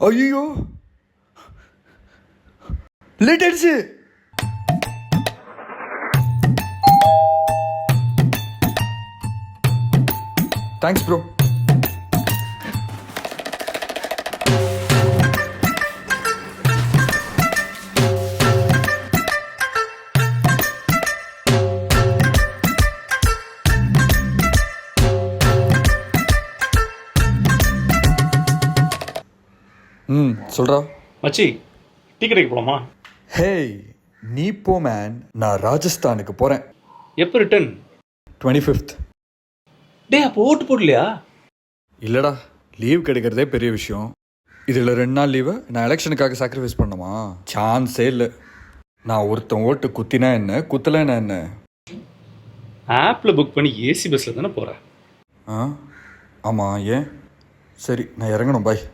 ஐயோ லேட் ஆயிடுச்சு. Thanks bro. சொல்றா மச்சி டீ கடைக்கு போலாமா? ஹேய் நீ போ மேன், நான் ராஜஸ்தானுக்கு போகிறேன். எப்போ ரிட்டர்ன்? 25th. டே அப்போ ஓட்டு போடலையா? இல்லைடா, லீவ் கிடைக்கிறதே பெரிய விஷயம். இதில் 2 நாள் லீவை நான் எலெக்ஷனுக்காக சாக்ரிஃபைஸ் பண்ணணுமா? சான்ஸே இல்லை. நான் ஒருத்தன் ஓட்டு குத்தினா என்ன, குத்தலைன்னா என்ன? ஆப்பில் புக் பண்ணி ஏசி பஸ்ஸில் தானே போகிறேன். ஆமாம், ஏன்? சரி நான் இறங்கணும், பாய்.